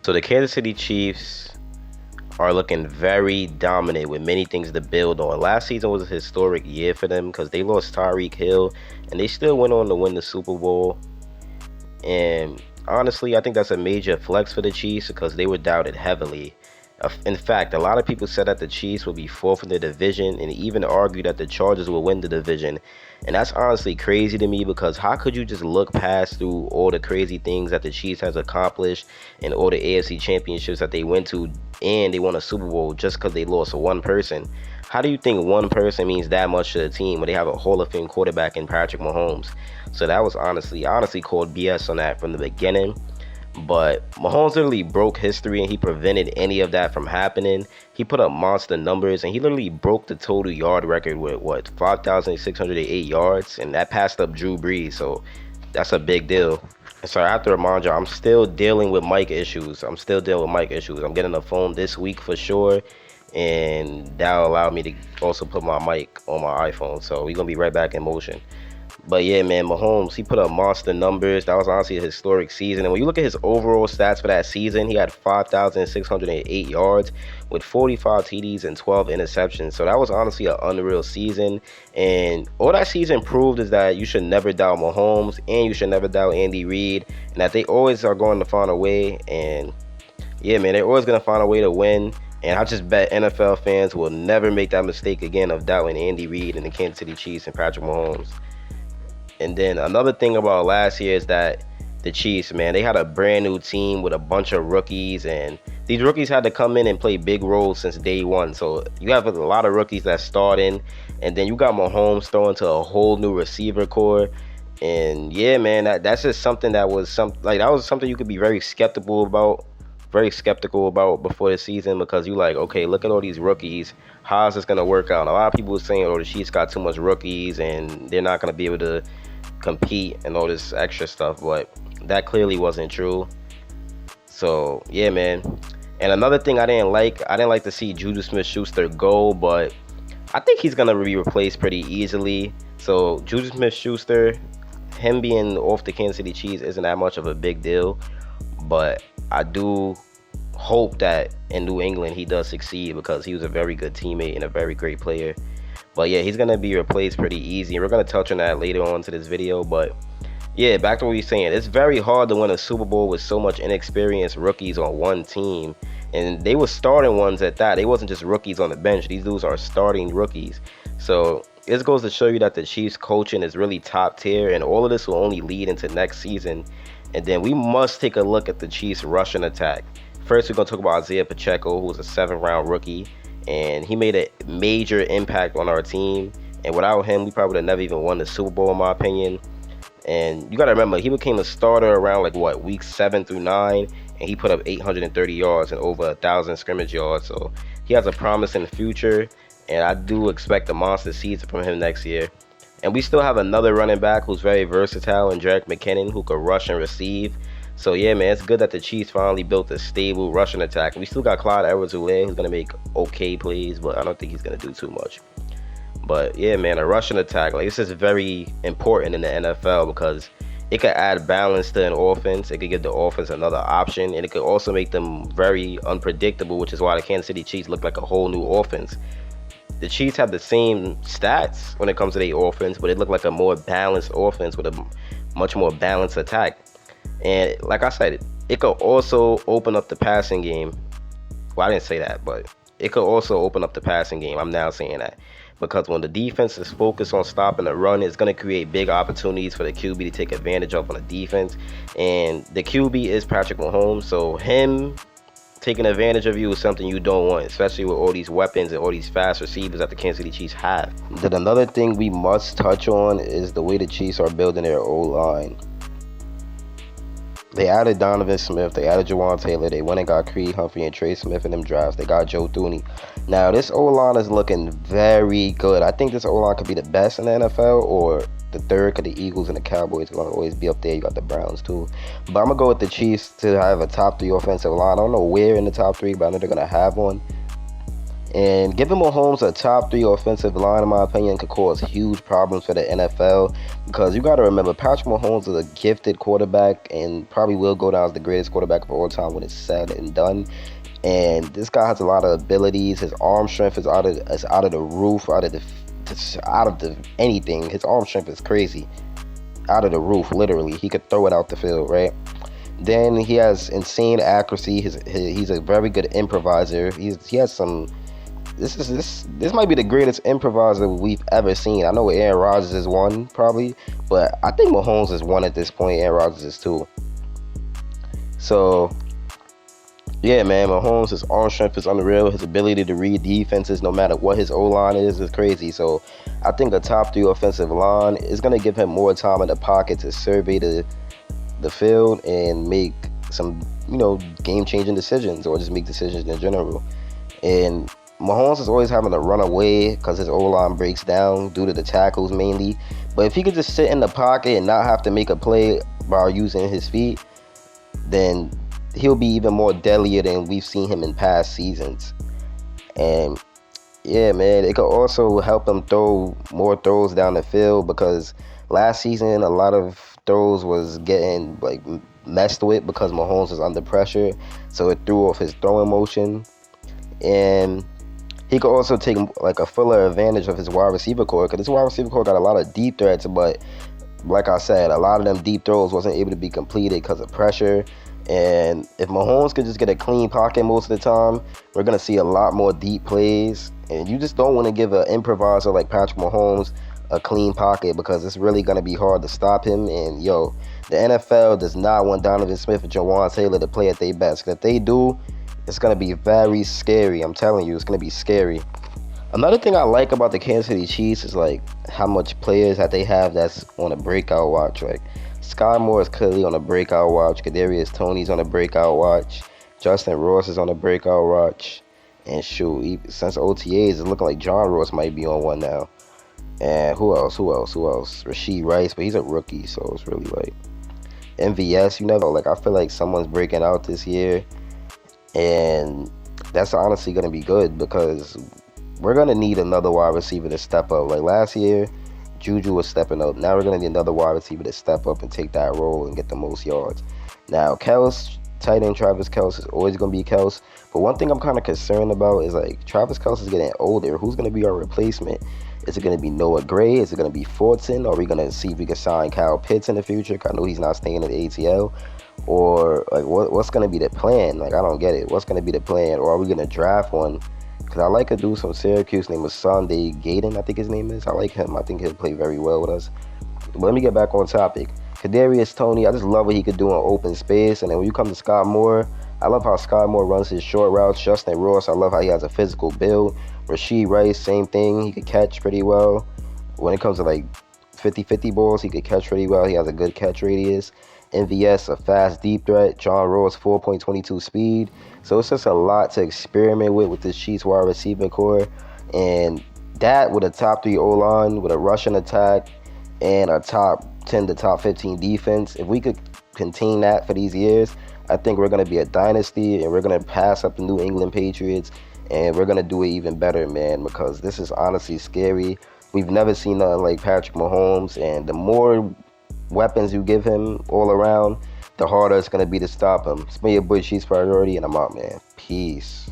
So the Kansas City Chiefs are looking very dominant with many things to build on. Last season was a historic year for them because they lost Tyreek Hill and they still went on to win the Super Bowl. And honestly, I think that's a major flex for the Chiefs because they were doubted heavily. In fact, a lot of people said that the Chiefs would be fourth in the division and even argued that the Chargers will win the division. And that's honestly crazy to me because how could you just look past through all the crazy things that the Chiefs has accomplished and all the AFC championships that they went to and they won a Super Bowl just because they lost to one person? How do you think one person means that much to the team when they have a Hall of Fame quarterback in Patrick Mahomes? So that was honestly called BS on that from the beginning. But Mahomes literally broke history and he prevented any of that from happening. He put up monster numbers and he literally broke the total yard record with 5,608 yards, and that passed up Drew Brees. So that's a big deal. So I have to remind you, I'm still dealing with mic issues. I'm getting a phone this week for sure, and that'll allow me to also put my mic on my iPhone. So we're gonna be right back in motion. But yeah, man, Mahomes, he put up monster numbers. That was honestly a historic season. And when you look at his overall stats for that season, he had 5,608 yards with 45 TDs and 12 interceptions. So that was honestly an unreal season. And all that season proved is that you should never doubt Mahomes and you should never doubt Andy Reid, and that they always are going to find a way. And yeah, man, they're always going to find a way to win. And I just bet NFL fans will never make that mistake again of doubting Andy Reid and the Kansas City Chiefs and Patrick Mahomes. And then another thing about last year is that the Chiefs, man, they had a brand new team with a bunch of rookies, and these rookies had to come in and play big roles since day one. So you have a lot of rookies that start in, and then you got Mahomes throwing to a whole new receiver core. And yeah, man, that's just something that was something you could be very skeptical about before the season, because you like, okay, look at all these rookies. How's this gonna work out? A lot of people were saying, oh, the Chiefs got too much rookies and they're not gonna be able to compete and all this extra stuff, but that clearly wasn't true. So yeah, man. And another thing I didn't like to see Juju Smith-Schuster go, but I think he's gonna be replaced pretty easily. So Juju Smith-Schuster, him being off the Kansas City Chiefs isn't that much of a big deal, but I do hope that in New England he does succeed because he was a very good teammate and a very great player. But yeah, he's gonna be replaced pretty easy, and we're gonna touch on that later on to this video. But yeah, back to what you're saying, it's very hard to win a Super Bowl with so much inexperienced rookies on one team, and they were starting ones at that. They wasn't just rookies on the bench. These dudes are starting rookies. So this goes to show you that the Chiefs coaching is really top tier, and all of this will only lead into next season. And then we must take a look at the Chiefs rushing attack. First, we're going to talk about Isaiah Pacheco, who was a 7th-round rookie, and he made a major impact on our team. And without him, we probably would have never even won the Super Bowl, in my opinion. And you got to remember, he became a starter around weeks 7 through 9, and he put up 830 yards and over 1,000 scrimmage yards. So he has a promising future, and I do expect a monster season from him next year. And we still have another running back who's very versatile in Jerick McKinnon, who could rush and receive. So yeah, man, it's good that the Chiefs finally built a stable rushing attack. We still got Clyde Edwards-Helaire, who's going to make okay plays, but I don't think he's going to do too much. But yeah, man, a rushing attack, this is very important in the NFL because it could add balance to an offense. It could give the offense another option, and it could also make them very unpredictable, which is why the Kansas City Chiefs look like a whole new offense. The Chiefs have the same stats when it comes to their offense, but it looked like a more balanced offense with a much more balanced attack. And like I said, it could also open up the passing game. Well, I didn't say that, but it could also open up the passing game. I'm now saying that. Because when the defense is focused on stopping the run, it's going to create big opportunities for the QB to take advantage of on the defense. And the QB is Patrick Mahomes, so him taking advantage of you is something you don't want, especially with all these weapons and all these fast receivers that the Kansas City Chiefs have. Then another thing we must touch on is the way the Chiefs are building their O-line. They added Donovan Smith, they added Jawan Taylor, they went and got Creed Humphrey and Trey Smith in them drafts, they got Joe Thuney. Now this O-line is looking very good. I think this O-line could be the best in the NFL, or the third, because the Eagles and the Cowboys are going to always be up there. You got the Browns too. But I'm going to go with the Chiefs to have a top 3 offensive line. I don't know where in the top 3, but I know they're going to have one. And giving Mahomes a top three offensive line, in my opinion, could cause huge problems for the NFL because you got to remember Patrick Mahomes is a gifted quarterback and probably will go down as the greatest quarterback of all time when it's said and done. And this guy has a lot of abilities. His arm strength is out of the roof, out of the anything. His arm strength is crazy, out of the roof. Literally, he could throw it out the field, right? Then he has insane accuracy. He's a very good improviser. He has some. This might be the greatest improviser we've ever seen. I know Aaron Rodgers is one probably, but I think Mahomes is one at this point. Aaron Rodgers is two. So yeah, man, Mahomes, his arm strength is unreal. His ability to read defenses, no matter what his O-line is crazy. So I think a top three offensive line is gonna give him more time in the pocket to survey the field and make some, game-changing decisions or just make decisions in general. And Mahomes is always having to run away because his O-line breaks down due to the tackles mainly. But if he could just sit in the pocket and not have to make a play while using his feet, then he'll be even more deadlier than we've seen him in past seasons. And yeah, man, it could also help him throw more throws down the field because last season a lot of throws was getting like messed with because Mahomes was under pressure, so it threw off his throwing motion. And he could also take like a fuller advantage of his wide receiver core because his wide receiver core got a lot of deep threats, but like I said, a lot of them deep throws wasn't able to be completed because of pressure. And if Mahomes could just get a clean pocket most of the time, we're going to see a lot more deep plays. And you just don't want to give an improviser like Patrick Mahomes a clean pocket because it's really going to be hard to stop him. And, the NFL does not want Donovan Smith and Jawan Taylor to play at their best. Because if they do, it's going to be very scary. I'm telling you, it's going to be scary. Another thing I like about the Kansas City Chiefs is like how much players that they have that's on a breakout watch. Like Sky Moore is clearly on a breakout watch. Kadarius Toney's on a breakout watch. Justin Ross is on a breakout watch. And shoot, since OTAs, it's looking like John Ross might be on one now. And who else? Rashee Rice, but he's a rookie, so it's really like MVS. You never like. I feel like someone's breaking out this year, and that's honestly gonna be good because we're gonna need another wide receiver to step up. Like last year, Juju was stepping up. Now we're gonna need another wide receiver to step up and take that role and get the most yards. Now, Kelce, tight end Travis Kelce is always gonna be Kelce. But one thing I'm kind of concerned about is like Travis Kelce is getting older. Who's gonna be our replacement? Is it gonna be Noah Gray? Is it gonna be Fortson? Are we gonna see if we can sign Kyle Pitts in the future? I know he's not staying at the ATL. Or like what's gonna be the plan? Like I don't get it. What's gonna be the plan? Or are we gonna draft one? Because I like a dude from Syracuse named Sunday Gaden, I think his name is. I like him. I think he'll play very well with us. But let me get back on topic. Kadarius Toney, I just love what he could do in open space. And then when you come to Scott Moore, I love how Scott Moore runs his short routes. Justin Ross, I love how he has a physical build. Rashee Rice, same thing. He could catch pretty well. When it comes to like 50-50 balls, he could catch pretty well. He has a good catch radius. MVS, a fast deep threat. John Ross, 4.22 speed. So it's just a lot to experiment with this Chiefs wide receiver core. And that with a top 3 O-line, with a rushing attack, and a top 10 to top 15 defense, if we could contain that for these years, I think we're going to be a dynasty, and we're going to pass up the New England Patriots, and we're going to do it even better, man, because this is honestly scary. We've never seen nothing like Patrick Mahomes, and the more weapons you give him all around, the harder it's going to be to stop him. It's been your boy Chiefs Priority, and I'm out, man. Peace.